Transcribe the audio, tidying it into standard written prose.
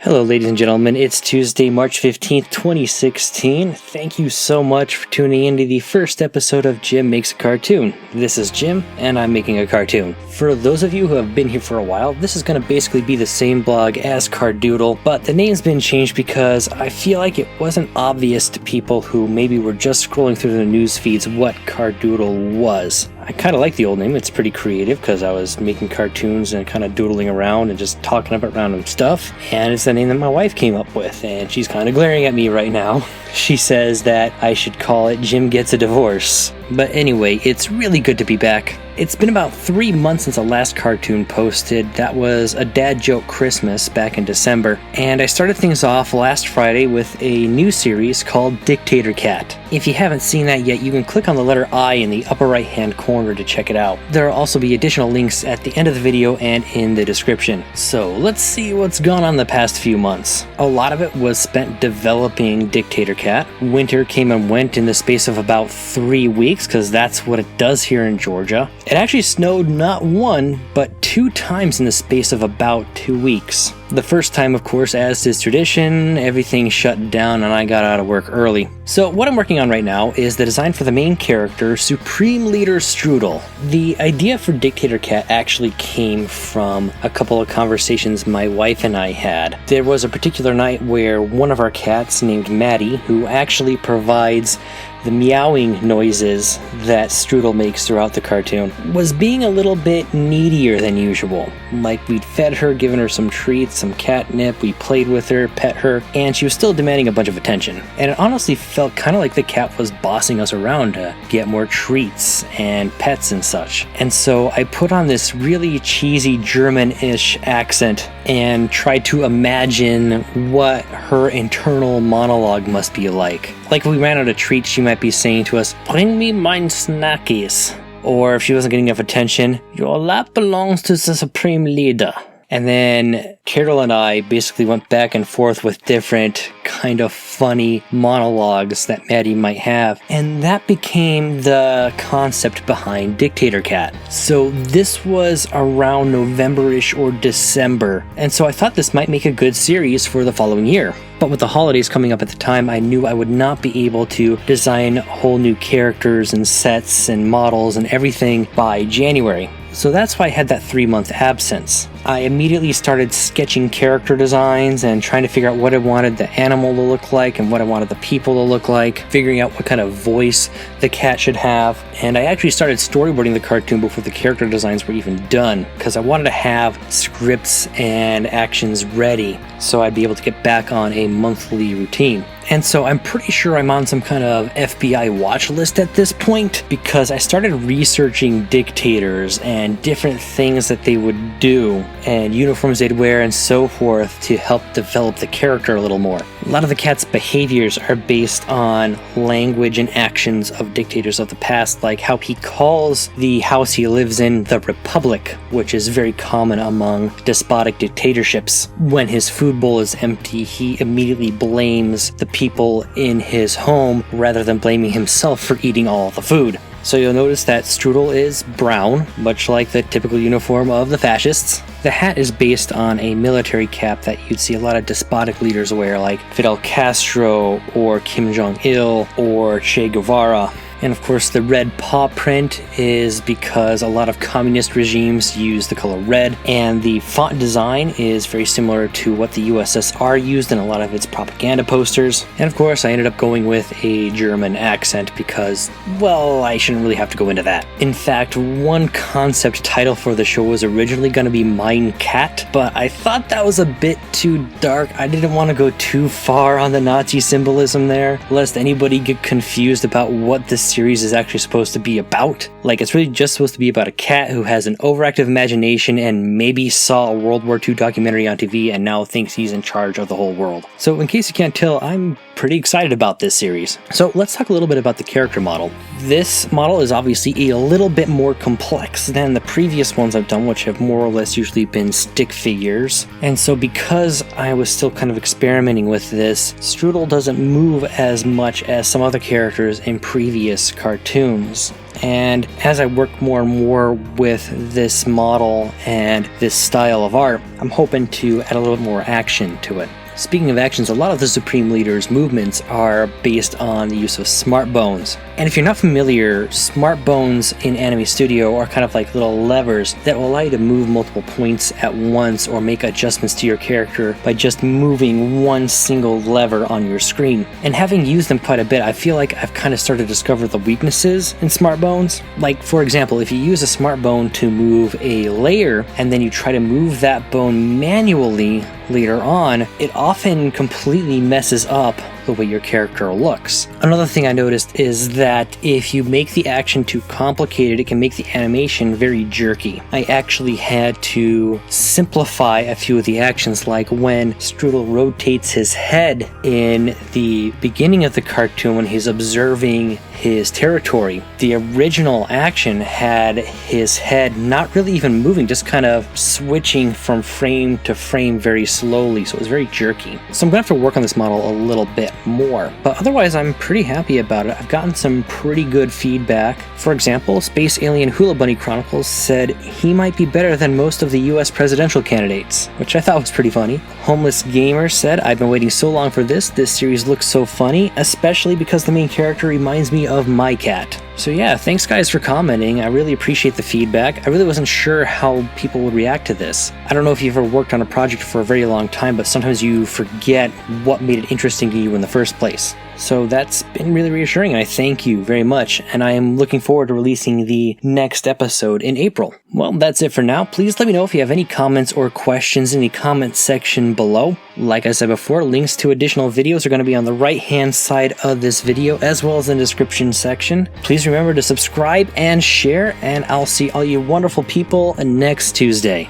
Hello, ladies and gentlemen. It's Tuesday, March 15th, 2016. Thank you so much for tuning into the first episode of Jim Makes a Cartoon. This is Jim, and I'm making a cartoon. For those of you who have been here for a while, this is going to basically be the same blog as Cardoodle, but the name's been changed because I feel like it wasn't obvious to people who maybe were just scrolling through the news feeds what Cardoodle was. I kind of like the old name. It's pretty creative because I was making cartoons and kind of doodling around and just talking about random stuff. And it's the name that my wife came up with, and she's kind of glaring at me right now. She says that I should call it Jim Gets a Divorce. But anyway, it's really good to be back. It's been about 3 months since the last cartoon posted. That was A Dad Joke Christmas back in December. And I started things off last Friday with a new series called Dictator Cat. If you haven't seen that yet, you can click on the letter I in the upper right hand corner to check it out. There will also be additional links at the end of the video and in the description. So let's see what's gone on the past few months. A lot of it was spent developing Dictator Cat. Winter came and went in the space of about 3 weeks because that's what it does here in Georgia. It actually snowed not one, but 2 times in the space of about 2 weeks. The first time, of course, as is tradition, everything shut down and I got out of work early. So what I'm working on right now is the design for the main character, Supreme Leader Strudel. The idea for Dictator Cat actually came from a couple of conversations my wife and I had. There was a particular night where one of our cats named Maddie, who actually provides the meowing noises that Strudel makes throughout the cartoon, was being a little bit needier than usual. Like, we'd fed her, given her some treats, some catnip, we played with her, pet her, and she was still demanding a bunch of attention. And it honestly felt kind of like the cat was bossing us around to get more treats and pets and such. And so I put on this really cheesy German-ish accent and tried to imagine what her internal monologue must be like. Like, if we ran out of treats, she might be saying to us, "Bring me mine snackies." Or if she wasn't getting enough attention, "Your lap belongs to the Supreme Leader." And then Carol and I basically went back and forth with different kind of funny monologues that Maddie might have. And that became the concept behind Dictator Cat. So this was around November-ish or December. And so I thought this might make a good series for the following year. But with the holidays coming up at the time, I knew I would not be able to design whole new characters and sets and models and everything by January. So that's why I had that 3-month absence. I immediately started sketching character designs and trying to figure out what I wanted the animal to look like and what I wanted the people to look like, figuring out what kind of voice the cat should have. And I actually started storyboarding the cartoon before the character designs were even done, because I wanted to have scripts and actions ready so I'd be able to get back on a monthly routine. And so I'm pretty sure I'm on some kind of FBI watch list at this point, because I started researching dictators and different things that they would do and uniforms they'd wear and so forth to help develop the character a little more. A lot of the cat's behaviors are based on language and actions of dictators of the past, like how he calls the house he lives in the Republic, which is very common among despotic dictatorships. When his food bowl is empty, he immediately blames the people in his home rather than blaming himself for eating all the food. So you'll notice that Strudel is brown, much like the typical uniform of the fascists. The hat is based on a military cap that you'd see a lot of despotic leaders wear, like Fidel Castro or Kim Jong-il or Che Guevara. And of course, the red paw print is because a lot of communist regimes use the color red, and the font design is very similar to what the USSR used in a lot of its propaganda posters. And of course, I ended up going with a German accent because, well, I shouldn't really have to go into that. In fact, one concept title for the show was originally going to be Mein Cat, but I thought that was a bit too dark. I didn't want to go too far on the Nazi symbolism there, lest anybody get confused about what this series is actually supposed to be about. Like, it's really just supposed to be about a cat who has an overactive imagination and maybe saw a World War II documentary on TV and now thinks he's in charge of the whole world. So in case you can't tell, I'm pretty excited about this series. So let's talk a little bit about the character model. This model is obviously a little bit more complex than the previous ones I've done, which have more or less usually been stick figures. And so because I was still kind of experimenting with this, Strudel doesn't move as much as some other characters in previous cartoons. And as I work more and more with this model and this style of art, I'm hoping to add a little more action to it. Speaking of actions, a lot of the Supreme Leader's movements are based on the use of smart bones. And if you're not familiar, smart bones in Anime Studio are kind of like little levers that will allow you to move multiple points at once or make adjustments to your character by just moving one single lever on your screen. And having used them quite a bit, I feel like I've kind of started to discover the weaknesses in smart bones. Like, for example, if you use a smart bone to move a layer and then you try to move that bone manually later on, it often completely messes up the way your character looks. Another thing I noticed is that if you make the action too complicated, it can make the animation very jerky. I actually had to simplify a few of the actions, like when Strudel rotates his head in the beginning of the cartoon when he's observing his territory. The original action had his head not really even moving, just kind of switching from frame to frame very slowly, so it was very jerky. So I'm gonna have to work on this model a little bit more, but otherwise I'm pretty happy about it. I've gotten some pretty good feedback. For example, Space Alien Hula Bunny Chronicles said he might be better than most of the US presidential candidates, which I thought was pretty funny. Homeless Gamer said, I've been waiting so long for this series looks so funny, especially because the main character reminds me of my cat. So yeah, thanks guys for commenting. I really appreciate the feedback. I really wasn't sure how people would react to this. I don't know if you've ever worked on a project for a very long time, but sometimes you forget what made it interesting to you in the first place. So that's been really reassuring, and I thank you very much, and I am looking forward to releasing the next episode in April. Well, that's it for now. Please let me know if you have any comments or questions in the comment section below. Like I said before, links to additional videos are going to be on the right-hand side of this video, as well as in the description section. Please remember to subscribe and share, and I'll see all you wonderful people next Tuesday.